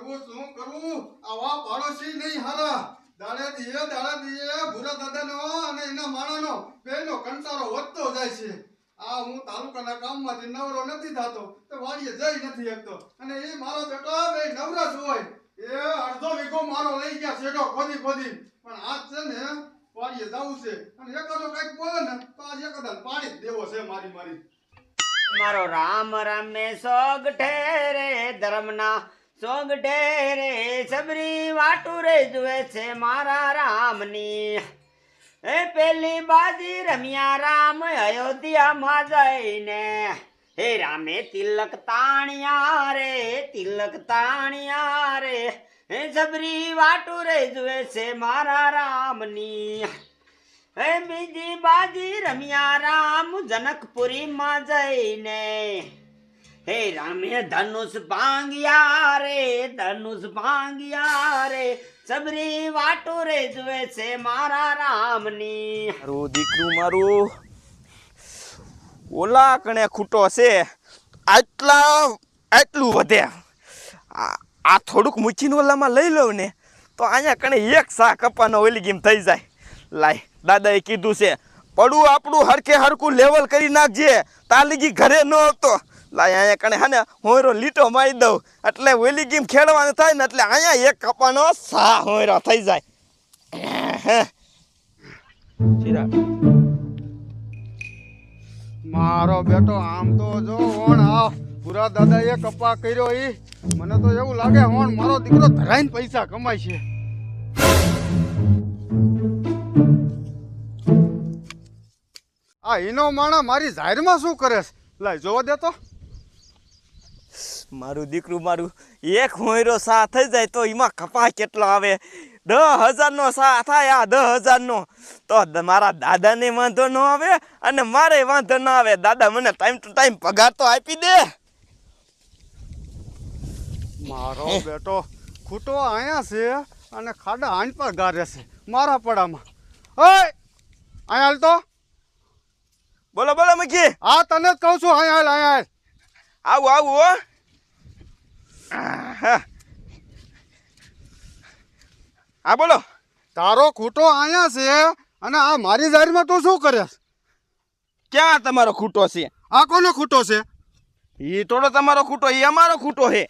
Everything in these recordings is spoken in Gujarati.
શું કરું આવા પાડોશી નહીં હારા દાડે દીએ ભૂરા દાદાનો અને એના માણાનો બેનો કંટાળો વધતો જાય છે આ હું તાલુકાના કામમાંથી નવરો નથી થતો તો વાડીએ જઈ નથી શકતો અને એ મારો બેટો બે નવરા જ હોય એ અડધો વીઘો મારો લઈ ગયા શેડો ખોદી પણ આજ છે ને વાડીએ જવું છે અને એકાદો કઈક બોલે ને તો આજ એકદમ પાડી જ દેવો છે મારી મારો રામ રામે સોગ ઠેરે ધર્મના સોગ ઠેરે સબરી વાટુ રે જુએ છે મારા રામની એ પેલી બાજી રમ્યા રામ અયોધ્યામાં જઈને હે રામે તિલક તાણ્યા રે હે સબરી વાટુ રે જુએ છે મારા રામની હે બીજી બાજી રમ્યા રામ જનકપુરીમાં જઈને હે રામે ધનુષ ભાંગ્યા રે સબરી વાટુ રે જુએ છે મારા રામની મારું દીકરું મારું ઓલા કણે ખૂટો છે આટલું વધે આ થોડુંક મૂકીને ઓલામાં લઈ લઉં ને તો અહીંયા કણે એક સા કપાનો ઓલી ગેમ થઈ જાય લાય દાદાએ કીધું છે પડું આપણું હરખે હરખું લેવલ કરી નાખજે તાલીગી ઘરે ન આવતો લાય અહીંયા કણે હા ને હોયરો લીટો મારી દઉં એટલે ઓલી ગેમ ખેડવાનું થાય ને એટલે અહીંયા એક કપાનો સા હોયરો થઈ જાય મારો બેટો આમ તો જો ઓણ આવ પૂરા દાદાએ કપા કર્યો ઈ મને તો એવું લાગે ઓણ મારો દીકરો ધરાઈને પૈસા કમાય છે આ ઈનો માણા મારી જાહેરમાં શું કરે છે લાય જોવા દે તો મારું દીકરું મારું એક હોયરો સા થઈ જાય તો એમાં કપા કેટલો આવે 10,000નો સા થાય આ 10,000નો તો મારા દાદાને વાંધો ન આવે અને મારે વાંધો ન આવે દાદા મને ટાઈમ ટુ ટાઈમ પગાર તો આપી દે મારો બેટો ખૂટો આયા છે અને ખાડા આંચ પર ગારે છે મારા પડામાં ઓય આયા હાલ તો બોલો મકી આ તને જ કહું છું આયા હાલ આવું હો હા બોલો તારો ખૂટો આયા છે અને આ મારી જાહેરમાં તું શું કરે ક્યાં તમારો ખૂટો છે આ કોનો ખૂટો છે એ થોડો તમારો ખૂટો એ અમારો ખૂટો છે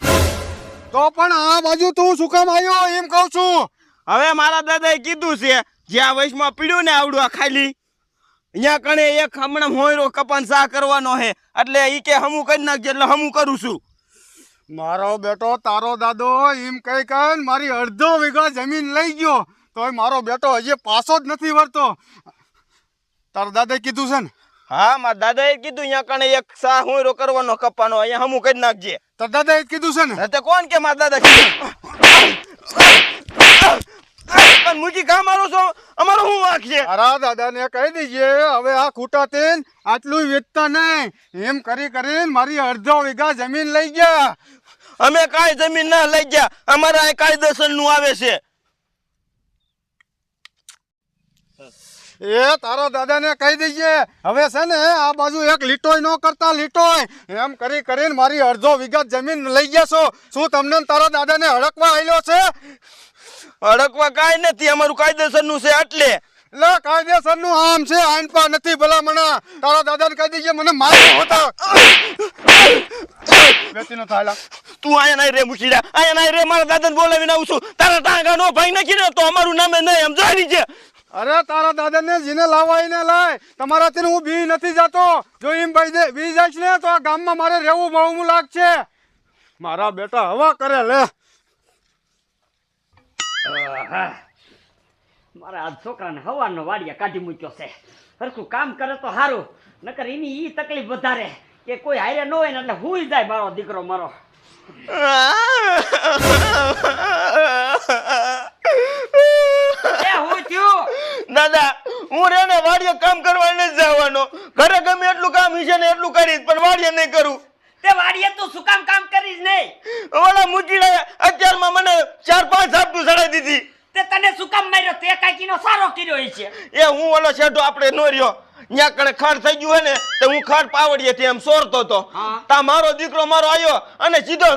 તો પણ આ બાજુ તું શું કામ આવ્યો એમ કહું છું હવે મારા દાદાએ કીધું છે જ્યાં વૈશમાં પીડ્યું ને આવડું આ ખાલી અહીંયા કણે એક હમણાં હોયરો કપાન સા કરવાનો હે એટલે ઈ કે હમું કરી નાખજે એટલે હમું કરું છું મારો બેટો તારો દાદો એમ કઈ કઈ મારી અડધો વીઘા જમીન લઈ ગયો તોય મારો બેટો હજી પાછો જ નથી વળતો તારા દાદાએ કીધું છે ને હા મારા દાદાએ કીધું અહીંયા કણે એક સા હોયરો કરવાનો કપાનો અહીંયા હમું કરી નાખજે તારા દાદાએ કીધું છે ને તે કોણ કે મારા દાદા કીધું પણ મુજી કા મારો છો અમારો શું વાંક છે તારા દાદાને કહી દીજે હવે આ ખૂટા તેન આટલું વેચતા નહીં એમ કરીને મારી અડધો વીઘા જમીન લઈ ગયા અમે કાંઈ જમીન ના લઈ ગયા અમારા આ કાયદેસર નું આવે છે એ તારા દાદાને કહી દીજે હવે છે ને આ બાજુ એક લીટોય ન કરતા લીટોય એમ કરીને મારી અડધો વીઘા જમીન લઈ ગયા છો શું તમને તારા દાદાને હડકવા આવેલો છે અડકવા કાંઈ નથી અમારું કાયદેસર નું છે એટલે કાયદેસર નું આમ છે આઈનપા નથી ભલામણા તારા દાદાને કહી દીજે મને માર્યો હોતા બેટીનો થાળા તું આયા નહીં રે મુશીડા આયા નહીં રે મારા દાદાને બોલાવીને આવું છું તારા ટાંગા નો ભાઈ નાખી ને તો અમારું નામે નહીં એમ જોઈ છે અરે તારા દાદાને જીને લાવાઈને લાય તમારાથી હું બી નથી જાતો જો એમ બી જાય ને તો આ ગામમાં મારે રહેવું બહુ લાગશે મારા બેટા હવા કરે લે મારા આ છોકરાને હવાનો વાડિયા કાઢી મૂક્યો છે હરખું કામ કરે તો સારું નકર એની ઈ તકલીફ વધારે કે કોઈ હારે ન હોય ને એટલે હુઈ જાય મારો દીકરો મારો હું થયું દાદા હું રે ને વાડીએ કામ કરવા નથી જવાનો ઘરે ગમે એટલું કામ છે ને એટલું કરીશ પણ વાડીએ નહીં કરું તે વાડીએ તું શું કામ કરીશ નહીં ઓલા મુકીડા અત્યારમાં મને 4-5 ઝાપટું ચડાવી દીધી તે તને શું કામ માર્યો તે કાકીનો સારો કર્યો છે એ હું ઓલો શેઠો આપણે નો રહ્યો ન્યા કણે ખડ થઈ ગયું હે ને તો હું ખડ પાવડીએથી એમ સોરતો હતો. હા. તા મારો દીકરો મારો આવ્યો અને સીધો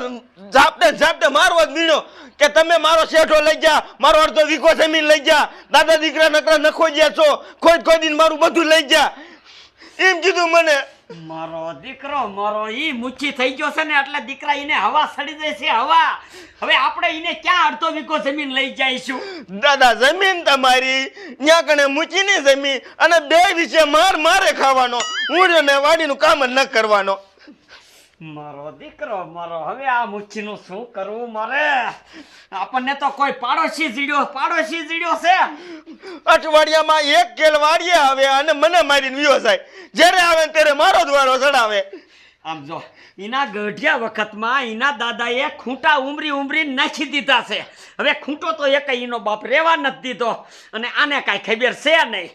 ઝાપટે મારવા જ મીણ્યો કે તમે મારો શેઠો લઈ જા, મારો અડધો વીઘો જમીન લઈ જા, દાદા દીકરા નકરા નખો ગયા છો, ખોદીને મારું બધું લઈ જા, એમ કીધું મને. મારો દીકરો મારો ઈ મુચ્છી થઈ ગયો છે ને એટલે દીકરા ઈને હવા સડી જાય છે હવા. હવે આપણે ઈને ક્યાં અડધો વીઘો જમીન લઈ જઈશું? દાદા જમીન તમારી ન્યા કણે મૂકીની જમીન અને બે વિશે મારે ખાવાનો, હું ને વાડીનું કામ જ ન કરવાનો. મારો દીકરો મારો હવે આ મુચ્છીનું શું કરવું મારે? આપણને તો કોઈ પાડોશી જીડ્યો છે. અઠવાડિયામાં એક કેલ વાડીએ આવે અને મને મારીને વિયો જાય. જ્યારે આવે ને ત્યારે મારો દ્વારો ચડાવે. આમ જો એના ગઢિયા વખતમાં એના દાદાએ ખૂંટા ઉમરી નાખી દીધા છે. હવે ખૂંટો તો એક એનો બાપ રેવા નથી દીધો અને આને કાંઈ ખબર છે નહીં.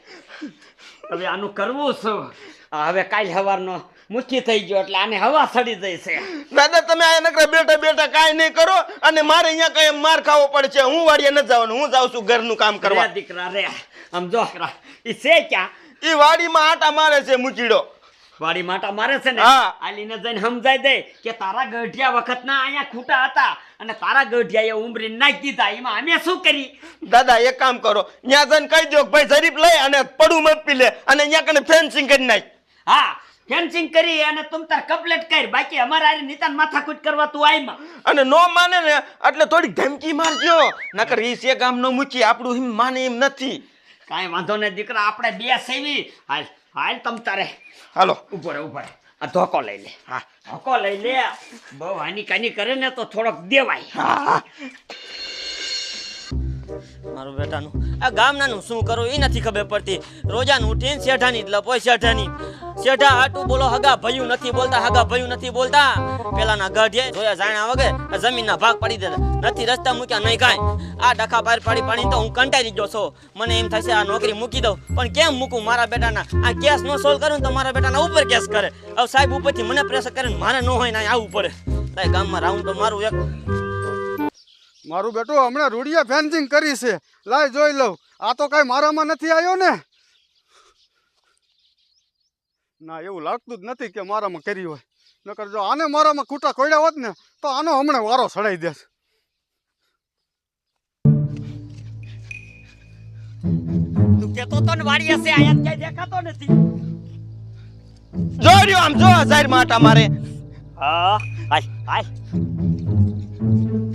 હવે આનું કરવું શું? હવે કાલ સવારનો મુઠ્ઠી થઈ ગયો એટલે આને હવા સડી જાય છે. દાદા તમે આ નકરા બેઠા કાંઈ નહીં કરો અને મારે અહીંયા કઈ માર ખાવો પડશે. હું વાડીએ ન જવાનું, હું જાઉં છું ઘરનું કામ કરવા. રે દીકરા રે આમ જો ઈ છે ક્યાં? ઈ વાડીમાં આટા મારે છે મુચીડો. વાડી માટા મારે છે ને? હા. આલીને જઈને સમજાઈ દે કે તારા ગઢિયા વખતના અહીંયા ખૂટા હતા અને તારા ગઢિયાએ ઉમરી નાખી દીધા, એમાં અમે શું કરી? દાદા એક કામ કરો, ન્યા જઈને કહી દો કે ભાઈ જરીફ લઈ અને પડું મપી લે અને ન્યા કને ફેન્સિંગ કરી નાખ. હા ફેન્સિંગ કરી અને તું તાર કમ્પ્લીટ કર, બાકી અમારે આરી નીતાન માથાકૂટ કરવા તું આઈમાં. અને નો માને ને એટલે થોડી ધમકી મારજો, નકર ઈ સે ગામ નો મૂકી આપણું હિમ માને એમ નથી. કાંઈ વાંધો ને દીકરા, આપણે બે સેવી. હાલ તમ તારે હાલો ઉભો રે આ ધોકો લઈ લે. હા ધોકો લઈ લે. બહુ હાની કાની કરે ને તો થોડોક દેવાય. મારું બેટાનું આ ગામનાનું શું કરું એ નથી ખબર પડતી. રોજાનું ઉઠીને શેઠાની જ લપોય શેઠા હાટું બોલો, હગા ભયું નથી બોલતા. પેલાના ગઢે જોયા જાણ્યા વગર જમીનના ભાગ પાડી દેતા, નથી રસ્તા મૂક્યા નહીં કાંઈ. આ ડખા બહાર પાડી તો હું કંટાળી ગયો છું. મને એમ થશે આ નોકરી મૂકી દઉં, પણ કેમ મૂકું? મારા બેટાના આ કેસ નો સોલ્વ કરું તો મારા બેટાના ઉપર કેસ કરે. હવે સાહેબ ઉપરથી મને પ્રેશર કરે, મારે ન હોય ને આવવું પડે. તાય ગામમાં રાઉન્ડ તો મારું એક મારું બેટું હમણાં રૂડિયા ફેન્સિંગ કરી છે, લાય જોઈ લઉં. આ તો કઈ મારામાં નથી આવ્યો ને? ના એવું લાગતું જ નથી કે મારામાં કરી હોય. નકર જો આને મારામાં ખૂટા ખોડ્યા હોત ને તો આનો હમણાં વારો સડાઈ દે. તું કેતો તો ને વાડી હશે, આયા ક્યાંય દેખાતો નથી. જો રહ્યો આમ જો જાહેર માટા મારે. હા હાલ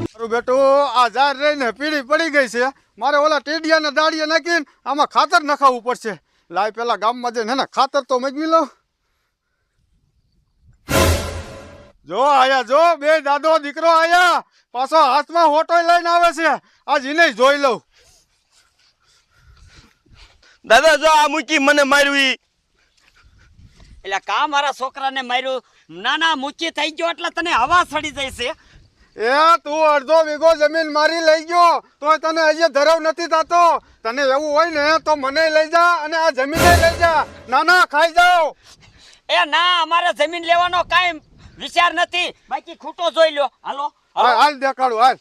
મારું બેટું આ જાર રહીને પીળી પડી ગઈ છે. મારે ઓલા ટેડિયાને દાડીએ નાખીને આમાં ખાતર નખાવવું પડશે. લાય પેલા ગામમાં જઈને ને ખાતર તો મગવી લો. જો આયા, જો બે દાદો દીકરો આયા, પાછો હાથમાં હોટો લઈને આવે છે. આજ એને જોઈ લઉં. દાદા જો આ મૂકી મને માર્યું ઈ. એટલે કા મારા છોકરાને માર્યું? નાના મુચ્છી થઈ ગયો એટલે તને હવા સડી જાય છે. એ તું અડધો વીઘો જમીન મારી લઈ ગયો તો તને હજી ધરવ નથી થતો. તને એવું હોય ને તો મને લઈ જા અને આ જમીન લઈ જા. ના ખાઈ જાઓ. એ ના, અમારે જમીન લેવાનો કાંઈ વિચાર નથી, બાકી ખૂટો જોઈ લો. હાલો હાલ દેખાડું હાલ.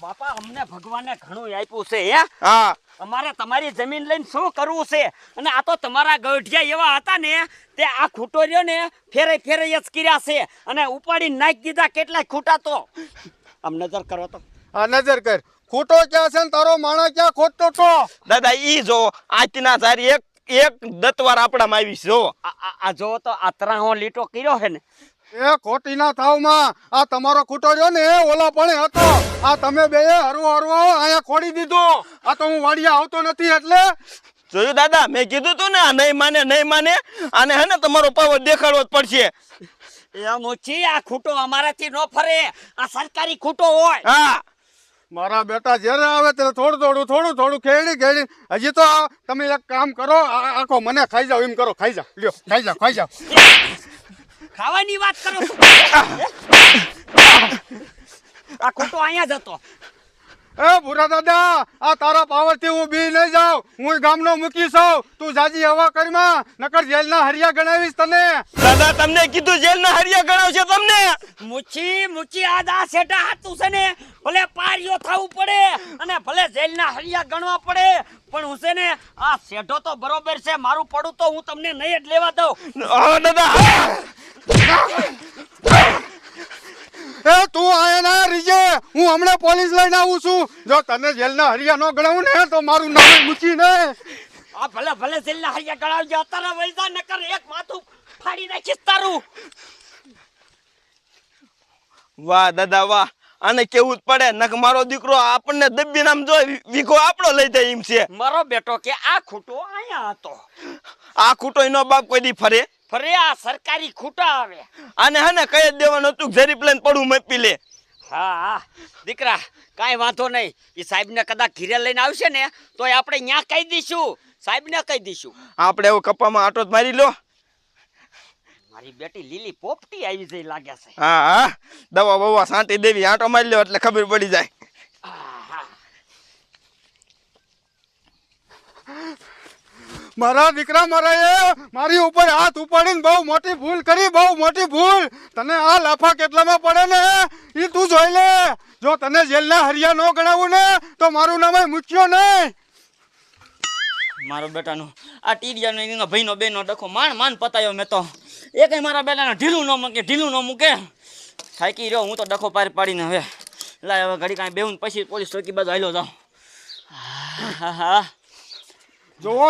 બાપા અમને ભગવાને ઘણું આપ્યું છે. હે હા અમારે તમારી જમીન લઈને શું કરવું છે? અને આ તો તમારા ગઢિયા એવા હતા ને તે આ ખૂટો રહ્યો ને ફેરે જ કર્યા છે અને ઉપાડી નાખી દીધા કેટલાય ખૂટા. તો આમ નજર કરો તો. આ નજર કર, ખોટો ક્યાં છે ને તારો માણસ ક્યાં ખોટતો તો? દાદા ઈ જો આજના સારી એક દતવાર આપણામાં આવી છે. જો આ જો તો આ તરાહો લીટો કર્યો છે ને, એ ખોટી ના થાવમાં આ તમારો ખૂટો રહ્યો ને ઓલા પણ હતો. આ તમે બે હરવો અહીંયા ખોડી દીધો. આ તો હું વાડિયા આવતો નથી એટલે. જોયું દાદા, મેં કીધું તું ને આ નહીં માને આને હે ને તમારો પાવર દેખાડવો જ પડશે. એ મોચી આ ખૂટો અમારાથી ન ફરે, આ સરકારી ખૂટો હોય. હા મારા બેટા જ્યારે આવે ત્યારે થોડું ખેડી હજી તો તમે એક કામ કરો, આખો મને ખાઈ જાવ એમ કરો. ખાઈ જાવ, લ્યો ખાઈ જાવ. ખાવાની વાત કરો છો? આ ખૂટો અહીંયા જ હતો. એ ભૂરા દાદા આ તારા પાવરથી હું બી નહીં જાઉં હું ગામનો મૂકી છું તું જાજી હવા કરીમાં નકર જેલના હરિયા ગણાવીશ તને દાદા તમને કીધું જેલના હરિયા ગણાવશે તમને. મૂછી આજ આ શેઠા હાથું છે ને ભલે પારિયો થવું પડે અને ભલે જેલના હરિયા ગણવા પડે પણ હું છે ને આ શેઠો તો બરોબર છે મારું પડું તો હું તમને નહીં જ લેવા દઉં. હા દાદા એ તું આયા ના રીજે હું હમણાં પોલીસ લઈને આવું છું જો તને જેલના હરિયા ન ગણાવું ને તો મારું નામ મૂકી ને આ ભલે જેલના હરિયા ગણાવજો અત્યારે વૈસા નકર એક માથું ફાડી નાખીશ તારું. વાહ દાદા વાહ આને કેવું જ પડે નક મારો દીકરો આપણને દબ્બી નામ જો વીઘો આપણો લઈ જાય એમ છે. મારો બેટો કે આ ખૂટો અહીંયા હતો આ ખૂટો એનો બાપ કોઈ દી ફરે ફરે આ સરકારી ખૂટા આવે. આને હે ને કઈ જ દેવાનું હતું જરી પ્લેન પડું મપી લે. હા દીકરા કાંઈ વાંધો નહીં એ સાહેબને કદાચ ઘીરે લઈને આવશે ને તો આપણે ત્યાં કહી દઈશું સાહેબને કહી દઈશું. આપણે એવો કપ્પામાં આટો જ મારી લો. મારી બેટી લીલી પોપટી આવી જઈ લાગે છે. હા હા દવા બવા સાંટી દેવી આટો મારી લો એટલે ખબર પડી જાય. મારા દીકરા મારી ઉપર હાથ ઉપાડીને બહુ મોટી ભૂલ કરી બહુ મોટી ભૂલ તને આ લાફા કેટલામાં પડે ને એ તું જોઈ લે જો તને જેલના હરિયા ન ગણાવું ને તો મારું નામ મૂક્યો નહીં. મારો બેટાનો આ ટીડિયાનો એનો ભાઈનો બેનો ડખો માંડ પતાયો મેં તો એ કઈ મારા બેટાને ઢીલું ન મૂકે થાકી રહ્યો હું તો ડખો પાડીને હવે લાય હવે ઘડી કાંઈ બેહું પછી પોલીસ ચોકી બાજુ હાલ્યો જાઉં. હા જોવો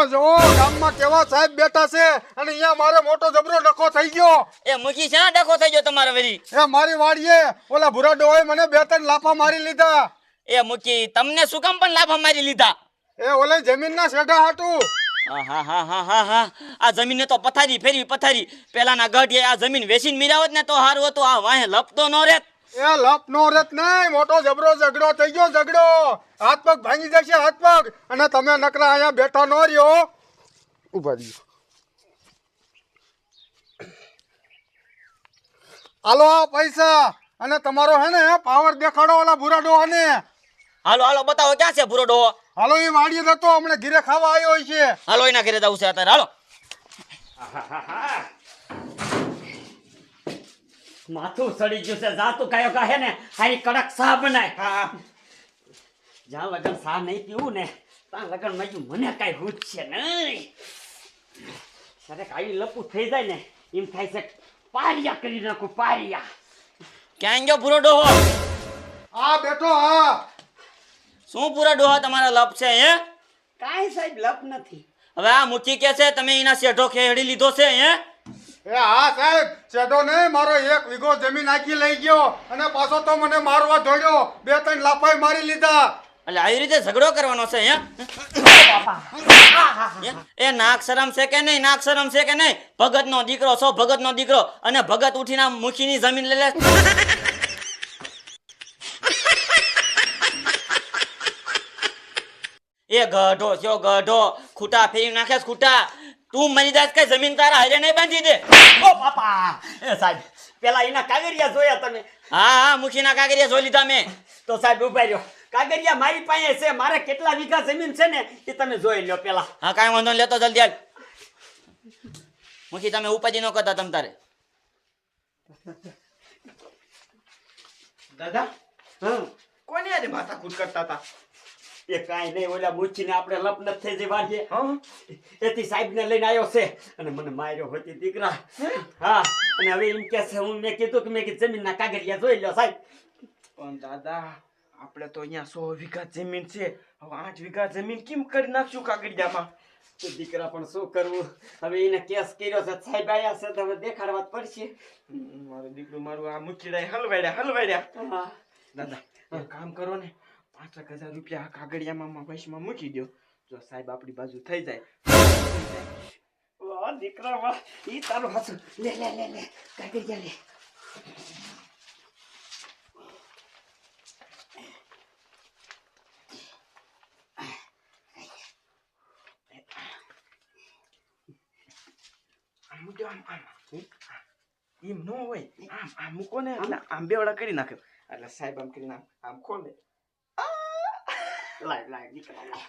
ગામમાં કેવા સાહેબ બેઠા છે અને અહીંયા મારે મોટો જબરો ડખો થઈ ગયો. એ મૂકી છે ને ડખો થઈ ગયો તમારે વેરી એ મારી વાડીએ ઓલા ભૂરા ડોએ મને 2-3 લાફા મારી લીધા. એ મૂકી તમને શું કામ પણ લાફા મારી લીધા? એ ઓલે જમીનના શેઢા હાટું. હા આ જમીનને તો પથારી પેલાના ગઢે આ જમીન વેચીને મિરાવત ને તો હારું હતું આ વાહે લપતો ન રહેત. એ લપ નો રેત નહીં મોટો જબરો ઝઘડો થઈ ગયો ઝઘડો હાથ પગ ભાંગી જશે હાથ પગ અને તમે નકરા અહીંયા બેઠા ન રહ્યો ઉભા રહ્યો. હાલો આ પૈસા અને તમારો હે ને પાવર દેખાડો ઓલા ભૂરા ડોહાને. હાલો બતાવો ક્યાં છે ભૂરો ડોહો? હાલો એ વાડીએ જતો હમણાં ઘીરે ખાવા આવ્યો છે. હાલો એના ઘરે જવું છે અત્યારે હાલો. માથું સડી ગયું છે જાતું કાયો કહે ને હારી કડક સા બનાય. જ્યાં લગન સા નહીં પીવું ને ત્યાં લગન માં મને કાંઈ હુજ છે નહીં. સરે કાઈ લપુ થઈ જાય ને એમ થાય છે પારિયા કરી નાખું પારિયા. ક્યાં ગયો ભૂરો ડોહો? આ બેઠો હા. શું ભૂરા ડોહા તમારા લપ છે હે? કાંઈ સાહેબ લપ નથી. હવે આ મુઠ્ઠી કે છે તમે એના શેઠો ખેડી લીધો છે હે? એ હા સાહેબ શેઢો નહીં મારો 1 વીઘો જમીન આખી લઈ ગયો અને પાછો તો મને મારવા દોડ્યો 2-3 લાફાઈ મારી લીધા. એટલે આવી રીતે ઝઘડો કરવાનો છે હે? એ નાક શરમ છે કે નહીં? નાક શરમ છે કે નહીં? ભગતનો દીકરો છો ભગતનો દીકરો અને ભગત ઉઠીને મુખીની જમીન લઈ લે. એ ગઢો ખૂટા ફેરી નાખે ખૂટા. તું મરી જાય કઈ જમીન તારા હારે નહીં બાંધી દે. ઓ બાપા એ સાહેબ પેલા એના કાગરિયા જોયા તમે? હા મુખીના કાગરિયા જોઈ લીધા મેં. તો સાહેબ ઉભા રહ્યો કાગરિયા મારી પાસે છે મારે કેટલા વીઘા જમીન છે ને એ તમે જોઈ લ્યો પેલા. હા કાંઈ વાંધો નહીં લેતો જલ્દી હાલ. મુખી તમે ઉપાધિ ન કરતા તમ તારે. દાદા કોને આજે માથા કૂટ કરતા હતા? એ કાંઈ નહીં ઓલા મૂછીને આપણે લપ નથી થઈ જવા દે. એથી સાહેબને લઈને આવ્યો છે અને મને માર્યો હતી દીકરા. હા અને હવે એમ કે છે મેં કીધું કે મેં જમીનના કાગરિયા જોઈ લ્યો સાહેબ. પણ દાદા આપણે તો અહીંયા 100 વીઘા જમીન છે હવે 8 વીઘા જમીન કેમ કરી નાખશું કાગડિયામાં? તો દીકરા પણ શું કરવું હવે એને કેસ કર્યો છે સાહેબ આયા છે તો હવે દેખાડવા જ પડશે. મારું દીકરું મારું આ મૂકીડાય હલવાડ્યા. હા દાદા એક કામ કરો ને 5,000 રૂપિયા કાગડિયામાં પૈસામાં મૂકી દો જો સાહેબ આપણી બાજુ થઈ જાય. વાહ દીકરા વાહ ઈ તારું હાસું લે કાગરિયા લે. એમ ન હોય આમ મૂકો ને એટલે આમ બેવડા કરી નાખ્યો એટલે સાહેબ આમ કરીને આમ ખોલે લાય લાય દીકરા લાય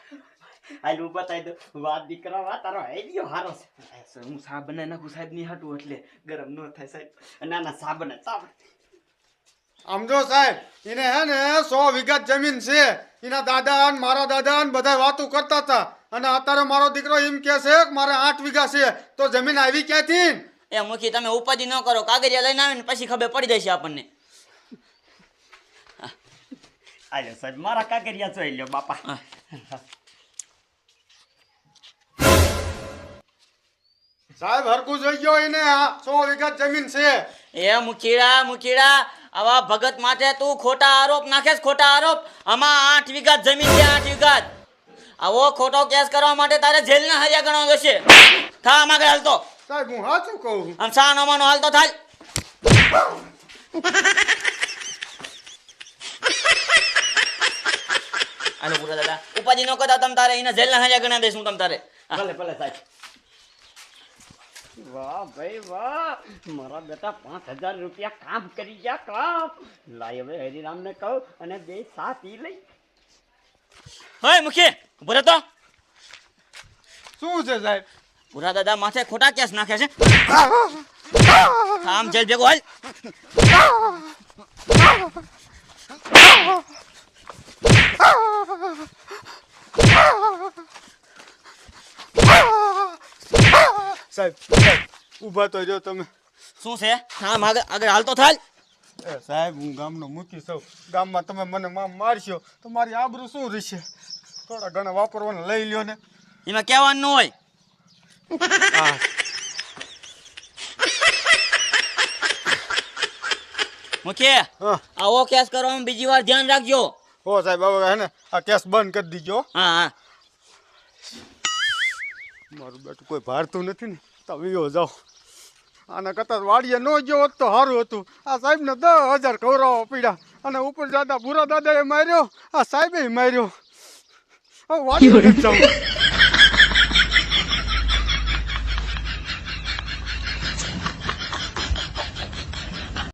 હાલ હું બતાવી દઉં વાત દીકરા વાત તારો આઈડિયો હારો છે હું સા બનાવી નાખું સાહેબ ની હાટું એટલે ગરમ ન થાય સાહેબ ના ના સાબન આમ જો સાહેબ એને હે ને 100 વીઘા જમીન છે. એના દાદા ને મારા દાદા ને બધા વાતો કરતા હતા અને અત્યારે મારો દીકરો એમ કહે છે કે મારે 8 વીઘા છે તો જમીન આવી ક્યાંથી? એ મુખી તમે ઉપાધિ ન કરો, કાગળિયા લઈને આવીને પછી ખબર પડી જશે આપણને. આયો સાહેબ મારા કાગરિયા જોઈ લ્યો બાપા. સાહેબ હરકું જોઈ ગયો એને 100 વીઘા જમીન છે. એ મુખીડા આવા ભગત માટે તું ખોટા આરોપ નાખેસ, ખોટા આરોપ. આમાં 8 વીઘા જમીન છે, 8 વીઘા. આવો ખોટો કેસ કરવા માટે તારે જેલના હરિયા ગણવા જશે. થા આમાં આગળ હાલતો. સાહેબ હું સાચું કહું. આમ સાનો માનો હાલતો થાય. આનો પૂરા દાદા ઉપાધિ ન કરતા તમ તારે એને જેલના હરિયા ગણા દઈશ હું તમ તારે. ભલે ભલે સાહેબ. વાહ ભાઈ વાહ મારા બેટા 5000 રૂપિયા કામ કરી ગયા કામ. લાય હવે હરિરામને કહું અને 2 સાત ઈ લઈ. હોય મુખી ઉભો તો. શું છે સાહેબ? પૂરા દાદા માથે ખોટા કેસ નાખે છે. આમ જેલ ભેગો હાલ. સાહેબ ઊભા તો જો તમે. શું છે? આમ આગળ હાલતો થાય. એ સાહેબ હું ગામનો મૂકી સૌ. ગામમાં તમે મને મારશો તો મારી આબરૂ શું રહેશે? થોડા ઘણા વાપરવાના લઈ લ્યો ને. એમાં કહેવાનું ન હોય. મુખી આવો કેસ કરવામાં બીજી વાર ધ્યાન રાખજો. હો સાહેબ હવે હે ને આ કેસ બંધ કરી દીજો. હા હા મારું બેટું કોઈ ભારતું નથી ને તો વિયો જાઓ. આના કરતાં વાડીએ ન ગયો હોત તો સારું હતું. આ સાહેબને 10,000 કવરાવો પડ્યા અને ઉપર દાદા ભૂરા દાદાએ માર્યો, આ સાહેબે માર્યો. હવે વાડીએ નથી જાઉં.